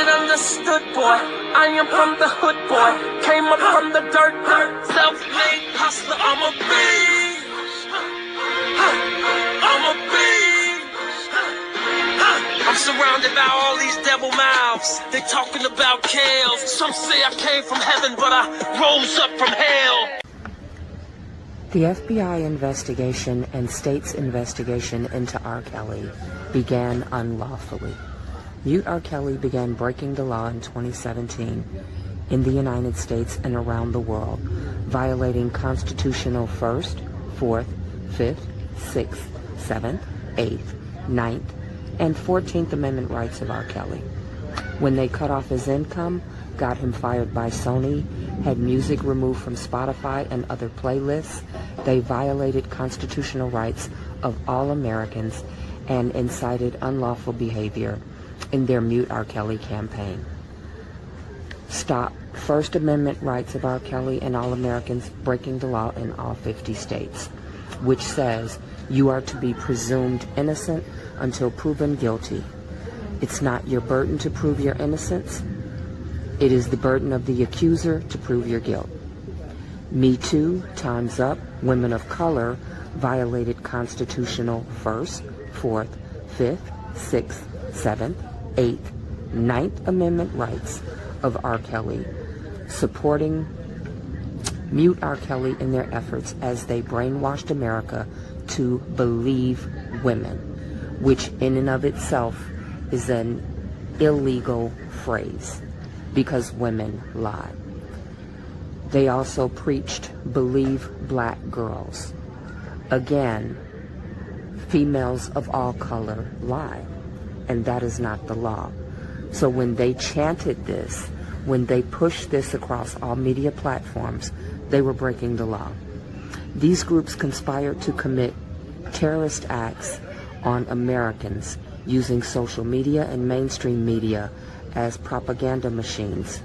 it understood, boy. I am from the hood, boy. Came up from the dirt. Self-made hustler, I'm a beast. I'm a beast. I'm surrounded by all these devil mouths. They talking about kills. Some say I came from heaven, but I rose up from hell. The FBI investigation and state's investigation into R. Kelly began unlawfully. Mute R. Kelly began breaking the law in 2017 in the United States and around the world, violating constitutional 1st, 4th, 5th, 6th, 7th, 8th, 9th, and 14th Amendment rights of R. Kelly. When they cut off his income, got him fired by Sony, had music removed from Spotify and other playlists, they violated constitutional rights of all Americans and incited unlawful behavior in their Mute R. Kelly campaign. Stop First Amendment rights of R. Kelly and all Americans breaking the law in all 50 states, which says you are to be presumed innocent until proven guilty. It's not your burden to prove your innocence. It is the burden of the accuser to prove your guilt. Me Too, Time's Up, women of color violated constitutional 1st, 4th, 5th, 6th, 7th, 8th, 9th Amendment rights of R. Kelly, supporting Mute R. Kelly in their efforts as they brainwashed America to believe women, which in and of itself is an illegal phrase because women lie. They also preached believe black girls. Again, females of all color lie, and that is not the law. So when they chanted this, when they pushed this across all media platforms, they were breaking the law. These groups conspired to commit terrorist acts on Americans using social media and mainstream media as propaganda machines,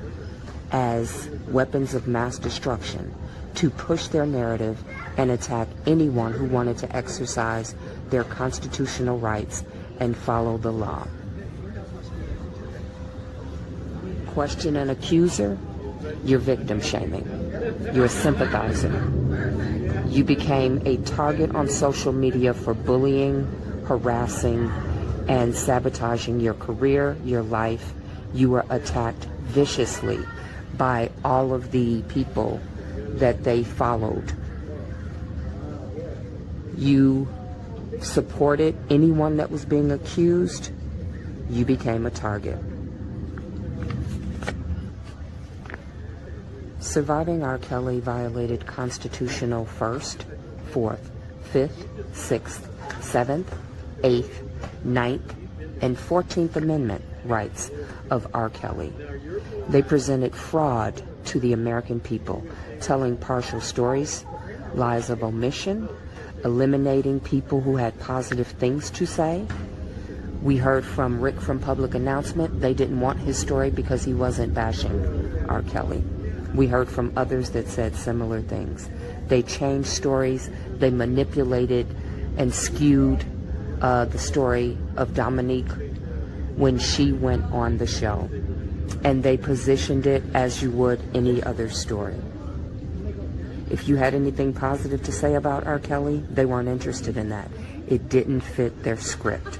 as weapons of mass destruction, to push their narrative and attack anyone who wanted to exercise their constitutional rights and follow the law. Question an accuser, you're victim shaming. You're a sympathizer. You became a target on social media for bullying, harassing, and sabotaging your career, your life. You were attacked viciously by all of the people that they followed. You supported anyone that was being accused. You became a target. Surviving R. Kelly violated constitutional 1st, 4th, 5th, 6th, 7th, 8th, 9th, and 14th Amendment rights of R. Kelly. They presented fraud to the American people, telling partial stories, lies of omission, eliminating people who had positive things to say. We heard from Rick from Public Announcement. They didn't want his story because he wasn't bashing R. Kelly. We heard from others that said similar things. They changed stories. They manipulated and skewed the story of Dominique when she went on the show. And they positioned it as you would any other story. If you had anything positive to say about R. Kelly, they weren't interested in that. It didn't fit their script.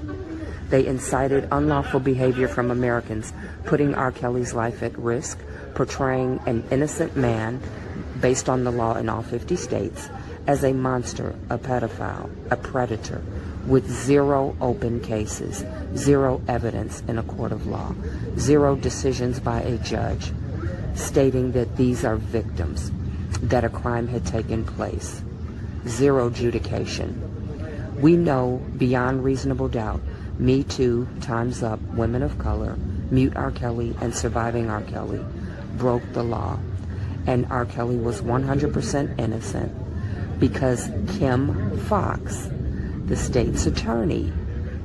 They incited unlawful behavior from Americans, putting R. Kelly's life at risk, portraying an innocent man, based on the law in all 50 states, as a monster, a pedophile, a predator, with 0 open cases, 0 evidence in a court of law, 0 decisions by a judge stating that these are victims, that a crime had taken place, 0 adjudication. We know beyond reasonable doubt, Me Too, Time's Up, women of color, Mute R. Kelly, and Surviving R. Kelly broke the law, and R. Kelly was 100% innocent because Kim Fox, the state's attorney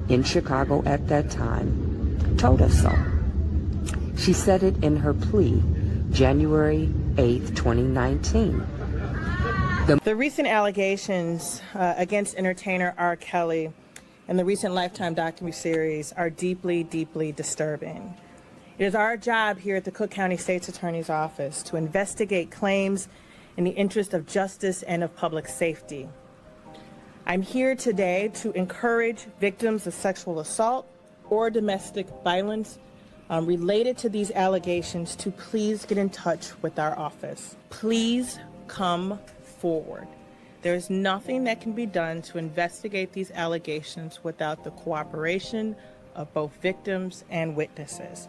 in Chicago at that time, told us so. She said it in her plea, January 8th, 2019. The recent allegations against entertainer R. Kelly and the recent Lifetime docuseries are deeply, deeply disturbing. It is our job here at the Cook County State's Attorney's Office to investigate claims in the interest of justice and of public safety. I'm here today to encourage victims of sexual assault or domestic violence related to these allegations to please get in touch with our office. Please come forward. There is nothing that can be done to investigate these allegations without the cooperation of both victims and witnesses.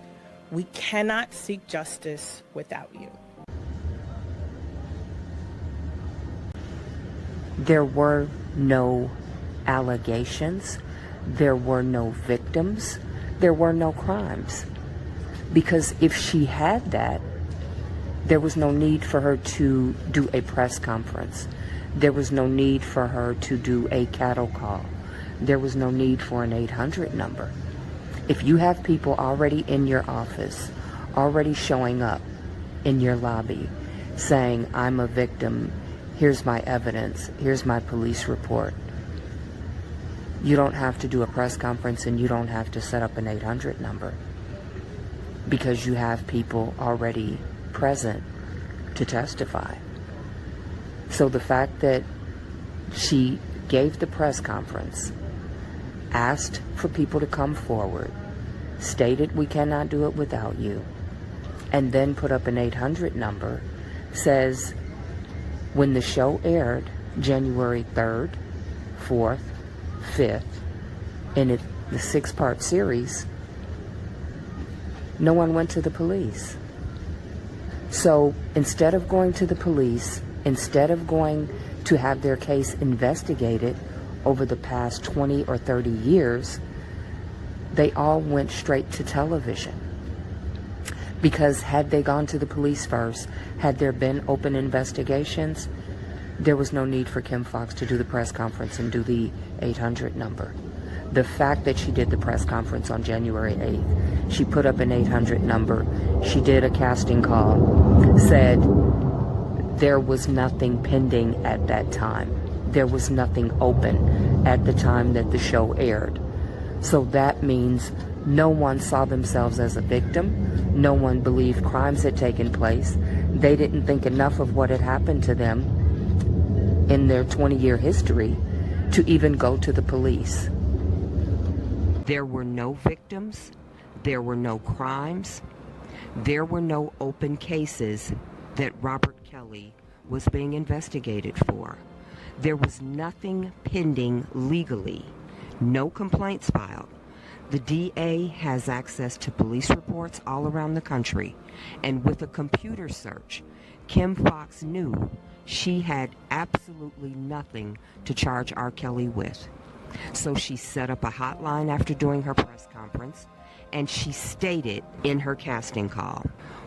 We cannot seek justice without you. There were no allegations, there were no victims, there were no crimes. Because if she had that, there was no need for her to do a press conference. There was no need for her to do a cattle call. There was no need for an 800 number. If you have people already in your office, already showing up in your lobby, saying, I'm a victim, here's my evidence, here's my police report, you don't have to do a press conference and you don't have to set up an 800 number because you have people already present to testify. So the fact that she gave the press conference, asked for people to come forward, stated we cannot do it without you, and then put up an 800 number, says when the show aired January 3rd, 4th, 5th, in the 6-part series, no one went to the police. So instead of going to the police, instead of going to have their case investigated over the past 20 or 30 years, they all went straight to television. Because had they gone to the police first, had there been open investigations, there was no need for Kim Foxx to do the press conference and do the 800 number. The fact that she did the press conference on January 8th, she put up an 800 number, she did a casting call, said there was nothing pending at that time. There was nothing open at the time that the show aired. So that means no one saw themselves as a victim. No one believed crimes had taken place. They didn't think enough of what had happened to them in their 20-year history to even go to the police. There were no victims. There were no crimes. There were no open cases that Robert Kelly was being investigated for. There was nothing pending legally. No complaints filed. The DA has access to police reports all around the country, and with a computer search, Kim Foxx knew she had absolutely nothing to charge R. Kelly with. So she set up a hotline after doing her press conference, and she stated in her casting call,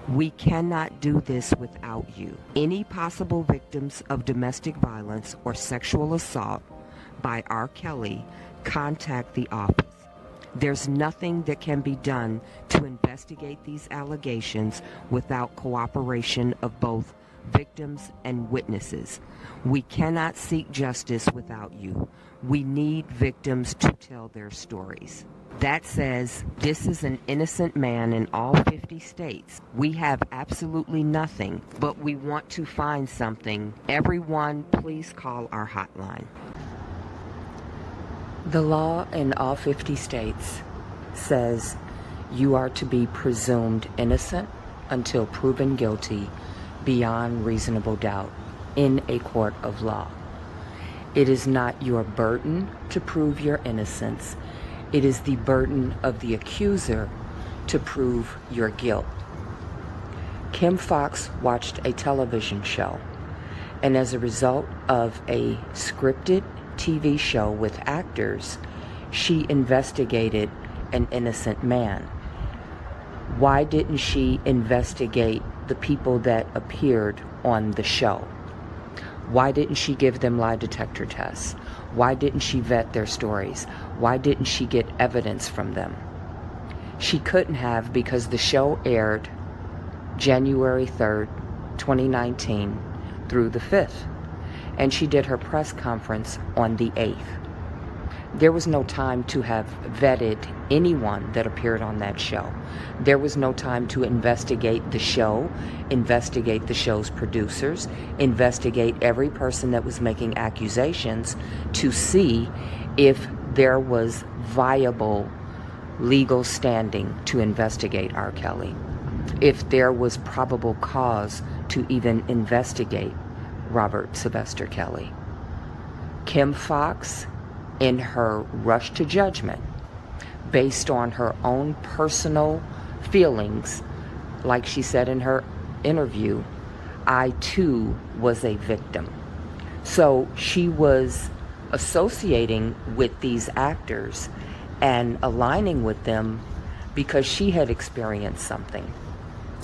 we cannot do this without you. Any possible victims of domestic violence or sexual assault by R. Kelly, contact the office. There's nothing that can be done to investigate these allegations without cooperation of both victims and witnesses. We cannot seek justice without you. We need victims to tell their stories. That says this is an innocent man in all 50 states. We have absolutely nothing, but we want to find something. Everyone, please call our hotline. The law in all 50 states says you are to be presumed innocent until proven guilty beyond reasonable doubt in a court of law. It is not your burden to prove your innocence. It is the burden of the accuser to prove your guilt. Kim Foxx watched a television show, and as a result of a scripted TV show with actors, she investigated an innocent man. Why didn't she investigate the people that appeared on the show? Why didn't she give them lie detector tests? Why didn't she vet their stories? Why didn't she get evidence from them? She couldn't have, because the show aired January 3rd, 2019 through the 5th. And she did her press conference on the 8th. There was no time to have vetted anyone that appeared on that show. There was no time to investigate the show, investigate the show's producers, investigate every person that was making accusations to see if there was viable legal standing to investigate R. Kelly, if there was probable cause to even investigate Robert Sylvester Kelly. Kim Foxx, in her rush to judgment, based on her own personal feelings, like she said in her interview, I too was a victim. So she was associating with these actors and aligning with them because she had experienced something.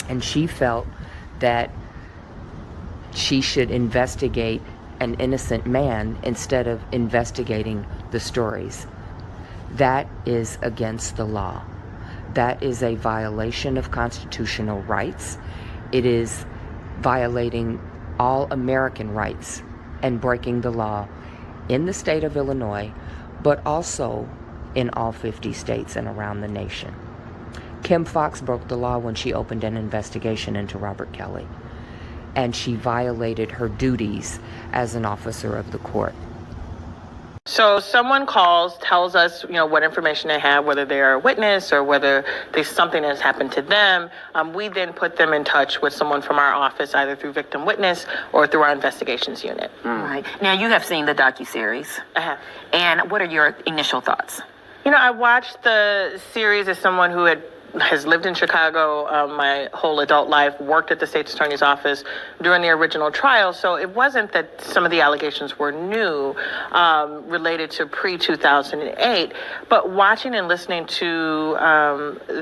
And she felt that she should investigate an innocent man instead of investigating the stories. That is against the law. That is a violation of constitutional rights. It is violating all American rights and breaking the law in the state of Illinois, but also in all 50 states and around the nation. Kim Foxx broke the law when she opened an investigation into Robert Kelly, and she violated her duties as an officer of the court. So someone calls, tells us, what information they have, whether they're a witness or whether there's something that's happened to them. We then put them in touch with someone from our office, either through victim witness or through our investigations unit. Right. Now, you have seen the docuseries. I have. And what are your initial thoughts? I watched the series as someone who has lived in Chicago my whole adult life, worked at the state's attorney's office during the original trial. So it wasn't that some of the allegations were new related to pre-2008, but watching and listening to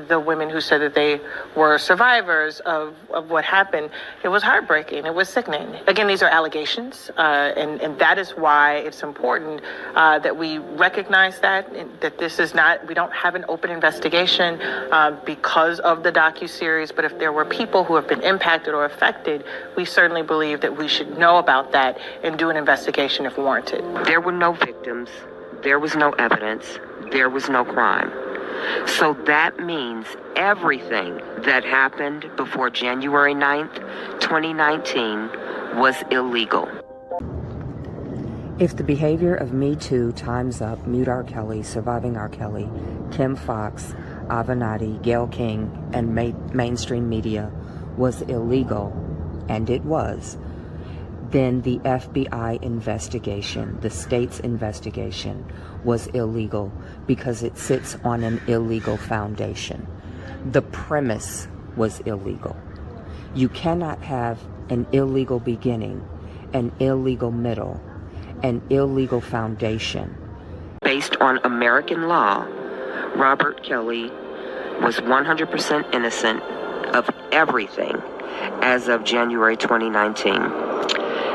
the women who said that they were survivors of what happened, it was heartbreaking. It was sickening. Again, these are allegations, and that is why it's important that we recognize that this is not, we don't have an open investigation because of the docuseries, but if there were people who have been impacted or affected, we certainly believe that we should know about that and do an investigation if warranted. There were no victims, there was no evidence, there was no crime. So that means everything that happened before January 9th, 2019 was illegal. If the behavior of Me Too, Time's Up, Mute R. Kelly, Surviving R. Kelly, Kim Foxx, Avenatti, Gayle King, and mainstream media was illegal, and it was, then the FBI investigation, the state's investigation, was illegal because it sits on an illegal foundation. The premise was illegal. You cannot have an illegal beginning, an illegal middle, an illegal foundation. Based on American law, Robert Kelly was 100% innocent of everything as of January 2019.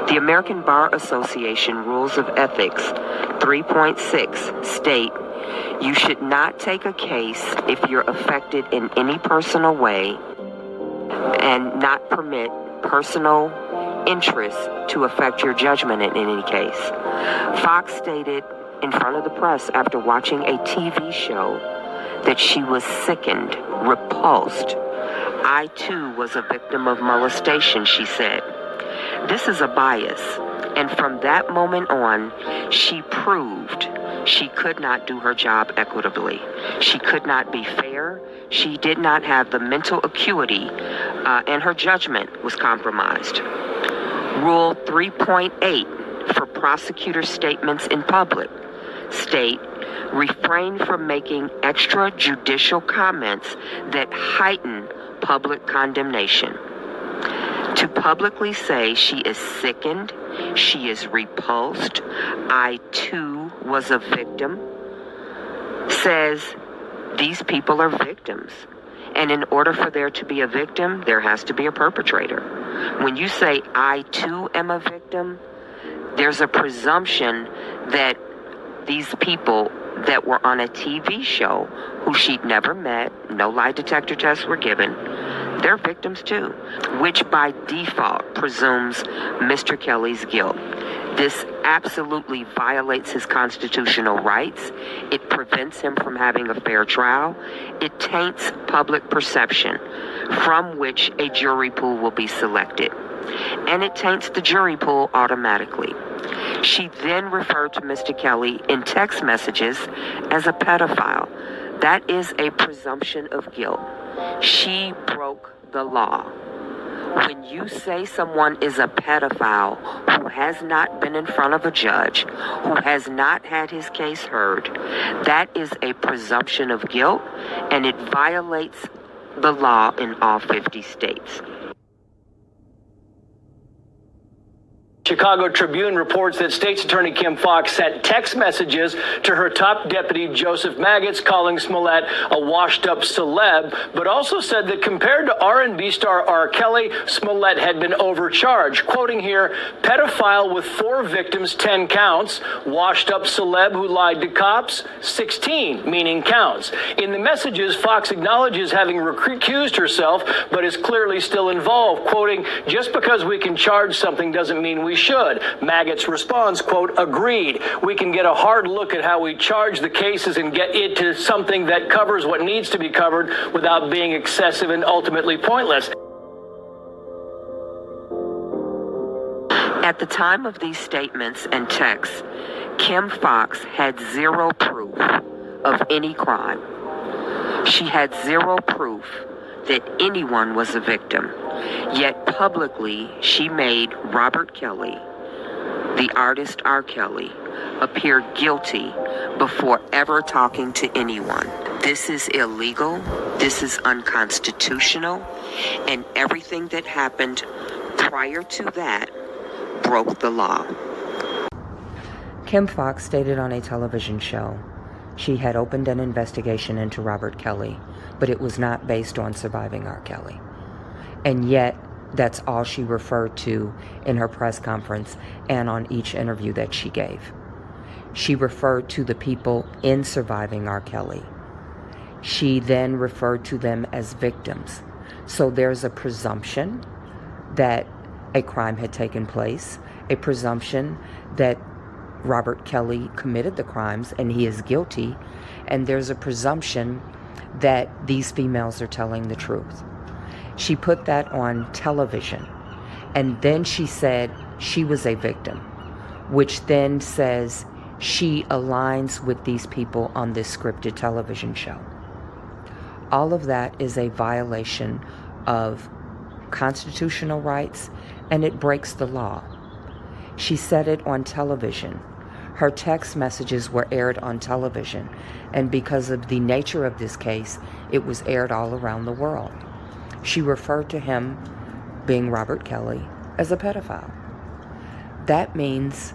The American Bar Association Rules of Ethics 3.6 state, you should not take a case if you're affected in any personal way and not permit personal interest to affect your judgment in any case. Fox stated in front of the press after watching a TV show that she was sickened, repulsed. I too was a victim of molestation, she said. This is a bias, and from that moment on, she proved she could not do her job equitably. She could not be fair. She did not have the mental acuity, and her judgment was compromised. Rule 3.8 for prosecutor statements in public state, refrain from making extrajudicial comments that heighten public condemnation. To publicly say she is sickened, she is repulsed, I too was a victim, says these people are victims. And in order for there to be a victim, there has to be a perpetrator. When you say, I too am a victim, there's a presumption that these people that were on a TV show who she'd never met, no lie detector tests were given, they're victims too, which by default presumes Mr. Kelly's guilt. This absolutely violates his constitutional rights. It prevents him from having a fair trial. It taints public perception from which a jury pool will be selected. And it taints the jury pool automatically. She then referred to Mr. Kelly in text messages as a pedophile. That is a presumption of guilt. She broke the law. When you say someone is a pedophile who has not been in front of a judge, who has not had his case heard, that is a presumption of guilt, and it violates the law in all 50 states. Chicago Tribune reports that State's Attorney Kim Foxx sent text messages to her top deputy, Joseph Maggots, calling Smollett a washed-up celeb, but also said that compared to R&B star R. Kelly, Smollett had been overcharged. Quoting here, pedophile with 4 victims, 10 counts. Washed-up celeb who lied to cops, 16, meaning counts. In the messages, Foxx acknowledges having recused herself, but is clearly still involved. Quoting, just because we can charge something doesn't mean we should. Maggots responds, quote, agreed. We can get a hard look at how we charge the cases and get it to something that covers what needs to be covered without being excessive and ultimately pointless. At the time of these statements and texts, Kim Foxx had zero proof of any crime. She had zero proof that anyone was a victim. Yet publicly, she made Robert Kelly, the artist R. Kelly, appear guilty before ever talking to anyone. This is illegal, this is unconstitutional, and everything that happened prior to that broke the law. Kim Foxx stated on a television show she had opened an investigation into Robert Kelly, but it was not based on surviving R. Kelly. And yet, that's all she referred to in her press conference and on each interview that she gave. She referred to the people in surviving R. Kelly. She then referred to them as victims. So there's a presumption that a crime had taken place, a presumption that Robert Kelly committed the crimes and he is guilty, and there's a presumption that these females are telling the truth. She put that on television, and then she said she was a victim, which then says she aligns with these people on this scripted television show. All of that is a violation of constitutional rights, and it breaks the law. She said it on television. Her text messages were aired on television, and because of the nature of this case, it was aired all around the world. She referred to him, being Robert Kelly, as a pedophile. That means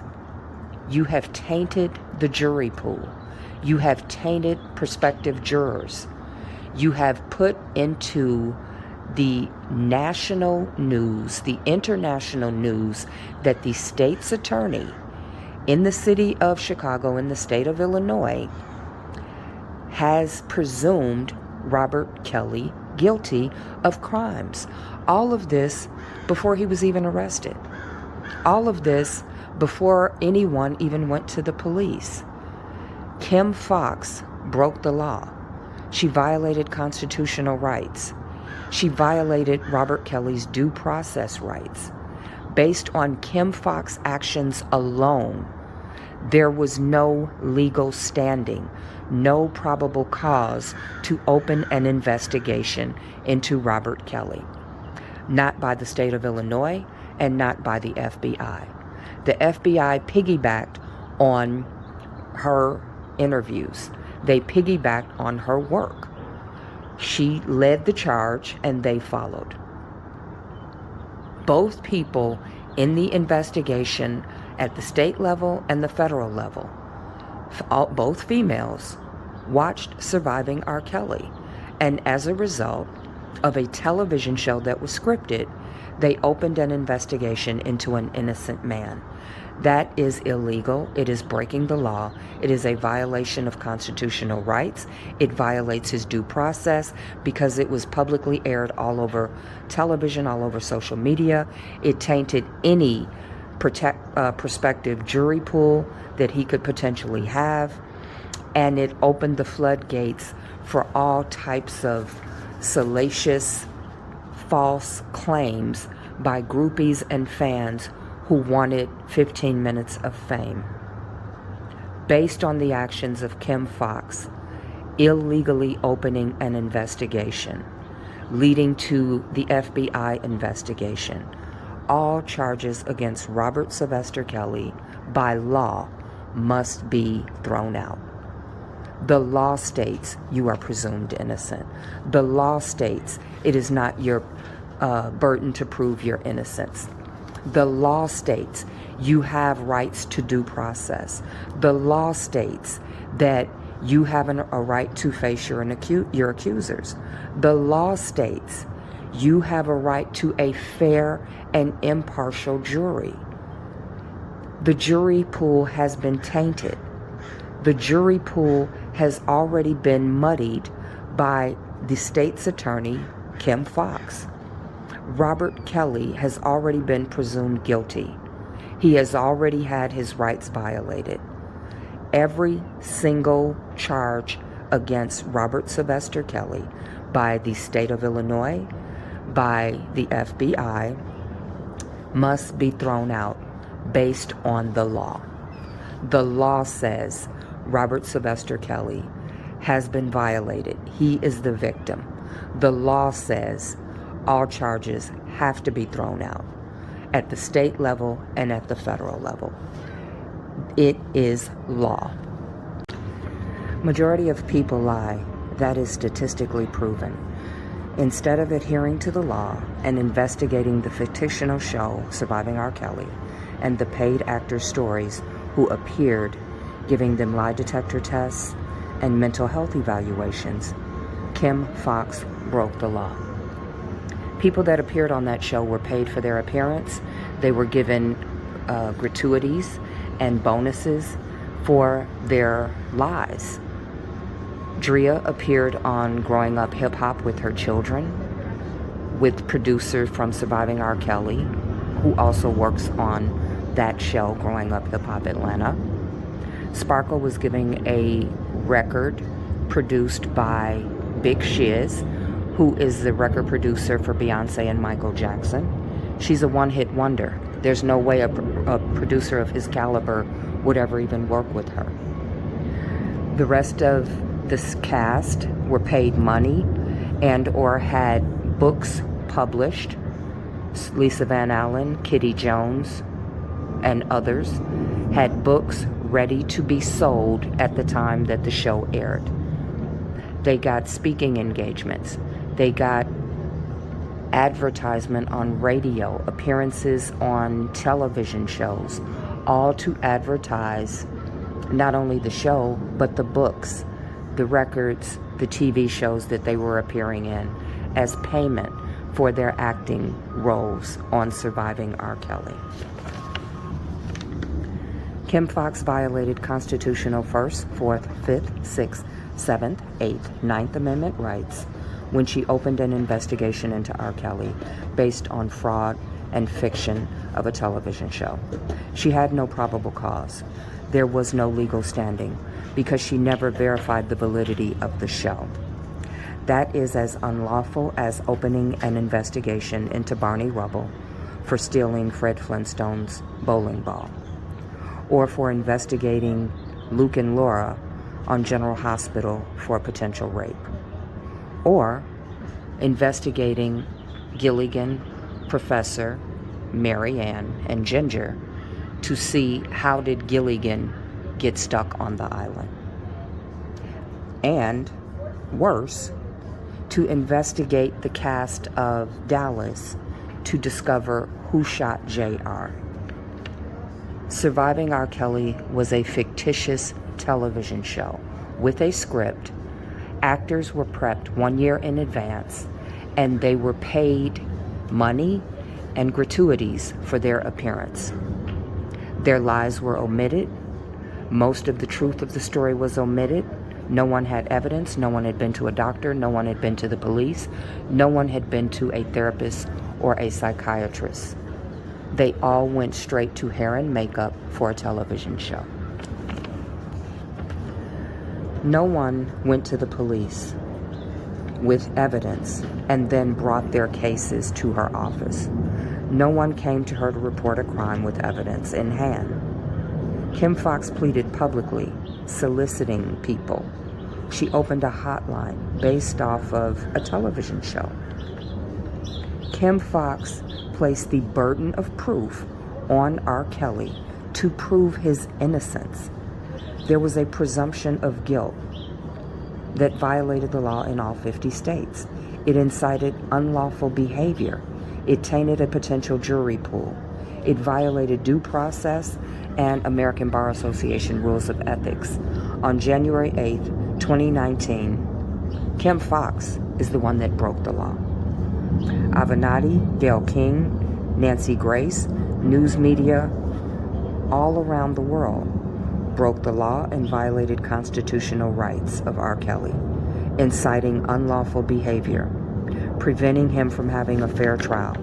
you have tainted the jury pool. You have tainted prospective jurors. You have put into the national news, the international news, that the state's attorney in the city of Chicago, in the state of Illinois, has presumed Robert Kelly guilty of crimes. All of this before he was even arrested. All of this before anyone even went to the police. Kim Foxx broke the law. She violated constitutional rights. She violated Robert Kelly's due process rights. Based on Kim Foxx's actions alone, there was no legal standing, no probable cause to open an investigation into Robert Kelly. Not by the state of Illinois and not by the FBI. The FBI piggybacked on her interviews. They piggybacked on her work. She led the charge and they followed. Both people in the investigation at the state level and the federal level, both females, watched Surviving R. Kelly. And as a result of a television show that was scripted, they opened an investigation into an innocent man. That is illegal. It is breaking the law. It is a violation of constitutional rights. It violates his due process because it was publicly aired all over television, all over social media. It tainted any prospective jury pool that he could potentially have, and it opened the floodgates for all types of salacious, false claims by groupies and fans who wanted 15 minutes of fame. Based on the actions of Kim Foxx, illegally opening an investigation, leading to the FBI investigation, all charges against Robert Sylvester Kelly by law must be thrown out. The law states you are presumed innocent. The law states it is not your burden to prove your innocence. The law states you have rights to due process. The law states that you have a right to face your accusers. The law states you have a right to a fair and impartial jury. The jury pool has been tainted. The jury pool has already been muddied by the state's attorney, Kim Foxx. Robert Kelly has already been presumed guilty. He has already had his rights violated. Every single charge against Robert Sylvester Kelly by the state of Illinois, by the FBI, must be thrown out based on the law. The law says Robert Sylvester Kelly has been violated. He is the victim. The law says all charges have to be thrown out at the state level and at the federal level. It is law. Majority of people lie. That is statistically proven. Instead of adhering to the law and investigating the fictional show Surviving R. Kelly and the paid actors' stories who appeared, giving them lie detector tests and mental health evaluations, Kim Foxx broke the law. People that appeared on that show were paid for their appearance. They were given gratuities and bonuses for their lies. Drea appeared on Growing Up Hip Hop with her children, with producer from Surviving R. Kelly, who also works on that show, Growing Up Hip Hop Atlanta. Sparkle was giving a record produced by Big Shiz, who is the record producer for Beyonce and Michael Jackson. She's a one-hit wonder. There's no way a producer of his caliber would ever even work with her. The rest of this cast were paid money and or had books published. Lisa Van Allen, Kitty Jones, and others had books ready to be sold at the time that the show aired. They got speaking engagements. They got advertisement on radio, appearances on television shows, all to advertise not only the show, but the books, the records, the TV shows that they were appearing in as payment for their acting roles on Surviving R. Kelly. Kim Foxx violated constitutional 1st, 4th, 5th, 6th, 7th, 8th, 9th Amendment rights when she opened an investigation into R. Kelly based on fraud and fiction of a television show. She had no probable cause. There was no legal standing because she never verified the validity of the show. That is as unlawful as opening an investigation into Barney Rubble for stealing Fred Flintstone's bowling ball, or for investigating Luke and Laura on General Hospital for potential rape, or investigating Gilligan, Professor, Mary Ann, and Ginger to see how did Gilligan get stuck on the island. And worse, to investigate the cast of Dallas to discover who shot JR. Surviving R. Kelly was a fictitious television show with a script. Actors were prepped 1 year in advance, and they were paid money and gratuities for their appearance. Their lies were omitted. Most of the truth of the story was omitted. No one had evidence. No one had been to a doctor. No one had been to the police. No one had been to a therapist or a psychiatrist. They all went straight to hair and makeup for a television show. No one went to the police with evidence and then brought their cases to her office. No one came to her to report a crime with evidence in hand. Kim Foxx pleaded publicly, soliciting people. She opened a hotline based off of a television show. Kim Foxx placed the burden of proof on R. Kelly to prove his innocence. There was a presumption of guilt that violated the law in all 50 states. It incited unlawful behavior. It tainted a potential jury pool. It violated due process and American Bar Association rules of ethics. On January 8th, 2019, Kim Foxx is the one that broke the law. Avenatti, Gayle King, Nancy Grace, news media all around the world broke the law and violated constitutional rights of R. Kelly, inciting unlawful behavior, preventing him from having a fair trial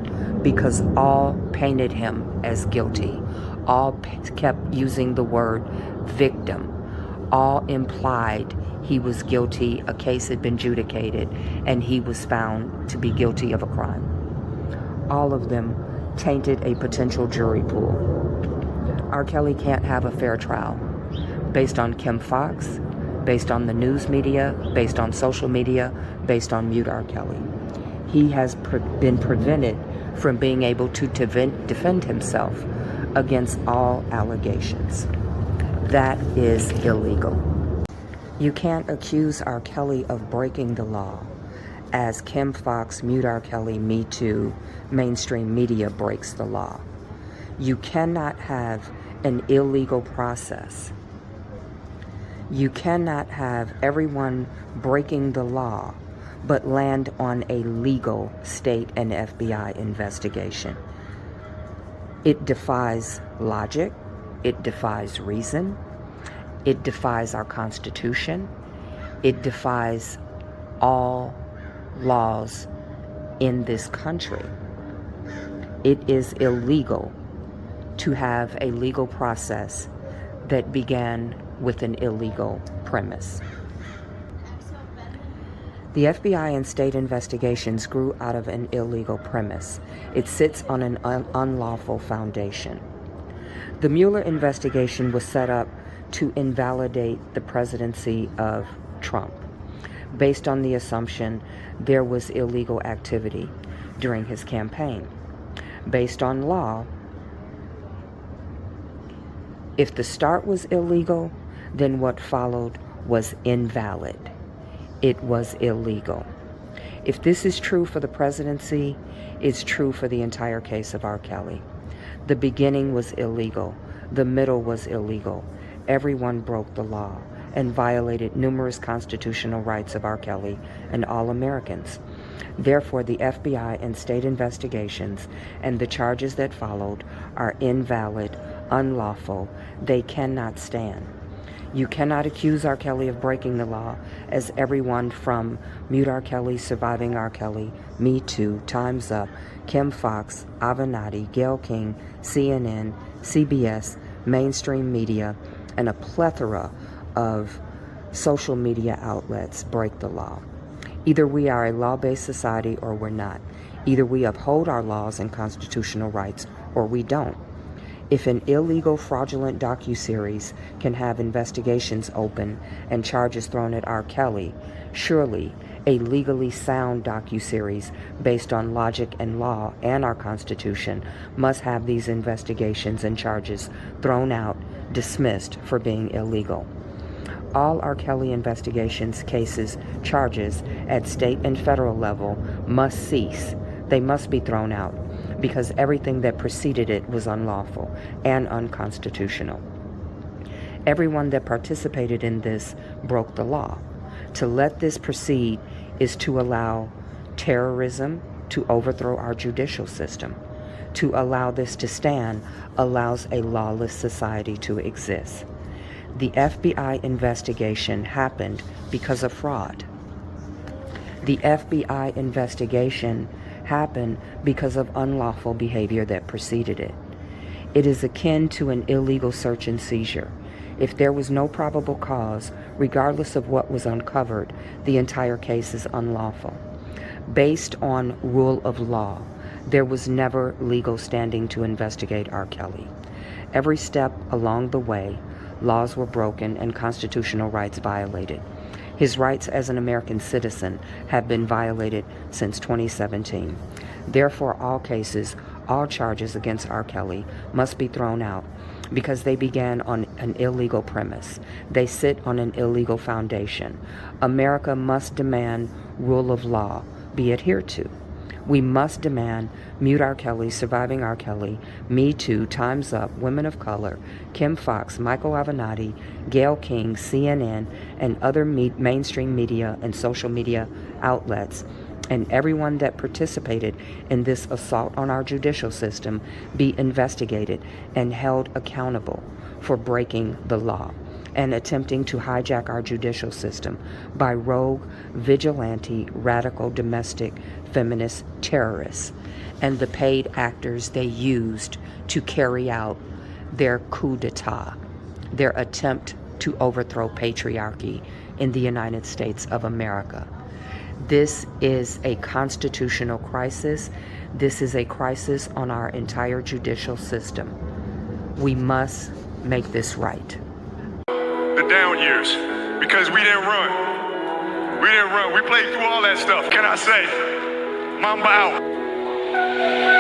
because all painted him as guilty. All kept using the word victim. All implied he was guilty, a case had been adjudicated, and he was found to be guilty of a crime. All of them tainted a potential jury pool. R. Kelly can't have a fair trial based on Kim Foxx, based on the news media, based on social media, based on Mute R. Kelly. He has been prevented from being able to defend himself against all allegations. That is illegal. You can't accuse R. Kelly of breaking the law as Kim Foxx, Mute R. Kelly, Me Too, mainstream media breaks the law. You cannot have an illegal process. You cannot have everyone breaking the law but land on a legal state and FBI investigation. It defies logic. It defies reason. It defies our Constitution. It defies all laws in this country. It is illegal to have a legal process that began with an illegal premise. The FBI and state investigations grew out of an illegal premise. It sits on an unlawful foundation. The Mueller investigation was set up to invalidate the presidency of Trump, based on the assumption there was illegal activity during his campaign. Based on law, if the start was illegal, then what followed was invalid. It was illegal. If this is true for the presidency, it's true for the entire case of R. Kelly. The beginning was illegal. The middle was illegal. Everyone broke the law and violated numerous constitutional rights of R. Kelly and all Americans. Therefore, the FBI and state investigations and the charges that followed are invalid, unlawful. They cannot stand. You cannot accuse R. Kelly of breaking the law, as everyone from Mute R. Kelly, Surviving R. Kelly, Me Too, Time's Up, Kim Foxx, Avenatti, Gayle King, CNN, CBS, mainstream media, and a plethora of social media outlets break the law. Either we are a law-based society or we're not. Either we uphold our laws and constitutional rights or we don't. If an illegal, fraudulent docuseries can have investigations open and charges thrown at R. Kelly, surely a legally sound docuseries based on logic and law and our Constitution must have these investigations and charges thrown out, dismissed for being illegal. All R. Kelly investigations, cases, charges at state and federal level must cease. They must be thrown out because everything that preceded it was unlawful and unconstitutional. Everyone that participated in this broke the law. To let this proceed is to allow terrorism to overthrow our judicial system. To allow this to stand allows a lawless society to exist. The FBI investigation happened because of fraud. The FBI investigation happened because of unlawful behavior that preceded it. It is akin to an illegal search and seizure. If there was no probable cause, regardless of what was uncovered, the entire case is unlawful. Based on rule of law, there was never legal standing to investigate R. Kelly. Every step along the way, laws were broken and constitutional rights violated. His rights as an American citizen have been violated since 2017. Therefore, all cases, all charges against R. Kelly must be thrown out because they began on an illegal premise. They sit on an illegal foundation. America must demand rule of law be adhered to. We must demand Mute R. Kelly, Surviving R. Kelly, Me Too, Time's Up, Women of Color, Kim Fox, Michael Avenatti, Gayle King, CNN, and other mainstream media and social media outlets, and everyone that participated in this assault on our judicial system be investigated and held accountable for breaking the law and attempting to hijack our judicial system by rogue, vigilante, radical, domestic, feminist terrorists and the paid actors they used to carry out their coup d'etat, their attempt to overthrow patriarchy in the United States of America. This is a constitutional crisis. This is a crisis on our entire judicial system. We must make this right. The down years, because we didn't run. We didn't run. We played through all that stuff. Can I say, Mamba out.